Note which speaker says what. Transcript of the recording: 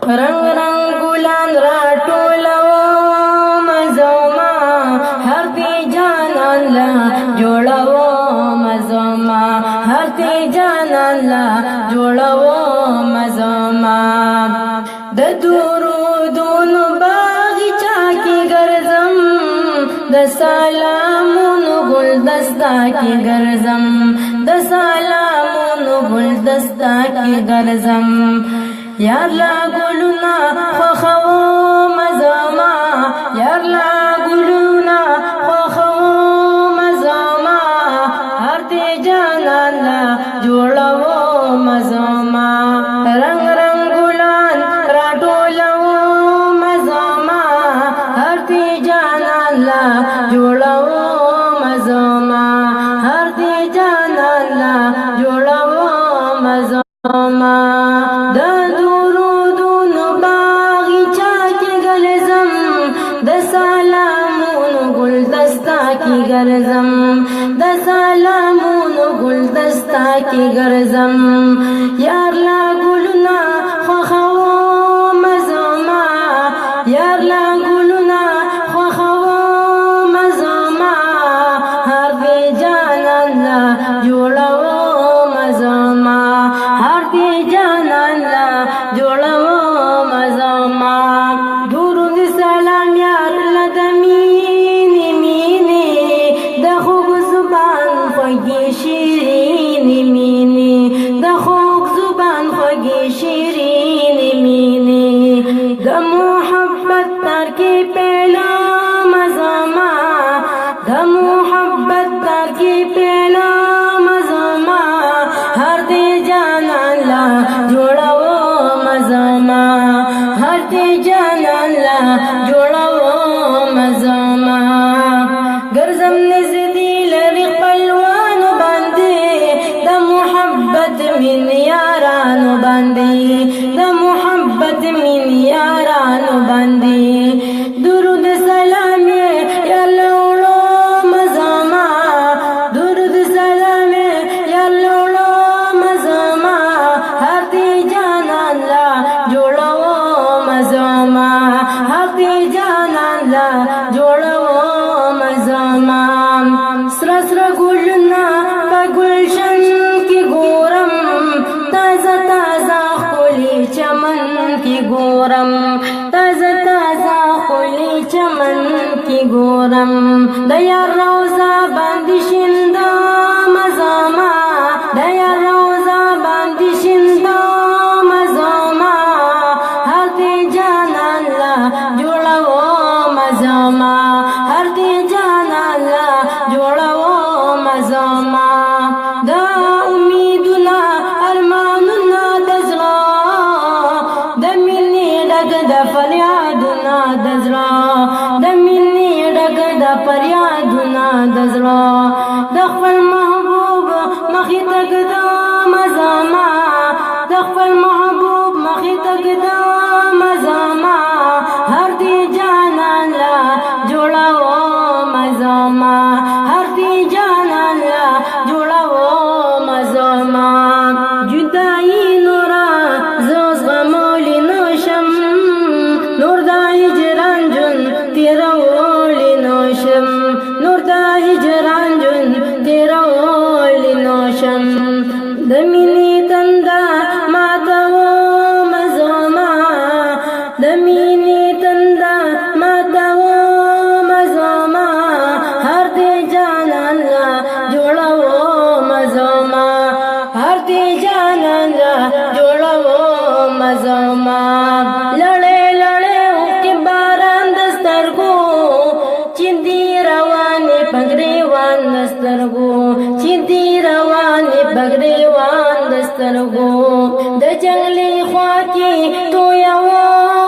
Speaker 1: رنگ رنگ ګلان راټولوم زما هر دی جانان لا جوړوم زما هر دی جانان لا جوړوم زما د درودونو باغچه کې ګرځم د سلامونو ګلدستا کې ګرځم د سلامونو ګلدستا کې ګرځم یار لا ګلونا خوښوم زما یار لا ګلونا خوښوم زما هر دی جانان لا جوړوم زما رنگ رنگ ګلان راټولوم زما هر دی جانان لا جوړوم زما هر دی جانان لا جوړوم زما د درودونو باغچه کې ګرځم د سلامونو ګلدستا کې ګرځم د سلامونو ګلدستا کې ګرځم یار لا ګلونه خوښوم زما یار لا ګلونه خوښوم زما هر دی جانان لا جوړوم زما هر دی جانان لا جوړوم زما درود سلام یار له د مینې مینې د خوږ زبان خوږې شیرینې مینې د خوږ زبان خوږې شیرینې مینې د محبت تر کې پیلام زما د محبت تر کې پیلام زما هر دی جانان لا جوړوم زما هر دی جانان لا جوړوم زما ګرځم نږدې لرې خپلوانو باندې د محبت من یارانو باندې د محبت من یارانو باندې درود سلام یا لوړوم زما درود سلام یا لوړوم زما هر دی جانان لا جوړوم زما هر دی جانان لا جوړوم زما سره سره ګلونه په ګلشن کې ګورم تازه تازه ښکلي چمن کې ګورم تازه تازه ښکلي چمن کې ګورم د یار روضه باندې شیندم زما د یار روضه باندې شیندم زما هر دی جانان لا جوړوم زما هر دی جانان لا جوړوم زما د امیدونه ارمانونه د زړه د مینې ډک د فریادونه د زړه د مینې ډک د فریادونه د زړه د خپل محبوب مخې ته ږدم زما د خپل محبوب مخې ته ږدم زما هر دی جانان لا جوړوم زما هر دی جانان لا جوړوم زما جدایي نورا زه زغمولی نشم نور د هجران ژوند تېرولی نشم نور د هجران ژوند تېرولی نشم د مینې تنده ماتوم زما د مینې تنده ماتوم زما هر دی جانان لا جوړوم زما هر دی جانان لا جوړوم زما لړې لړې اوښکې باران د سترګو چیندي روانې په ګریوان د سترګو چیندي روانې په ګریوان د سترګو د جنګلې خوا کې تویوم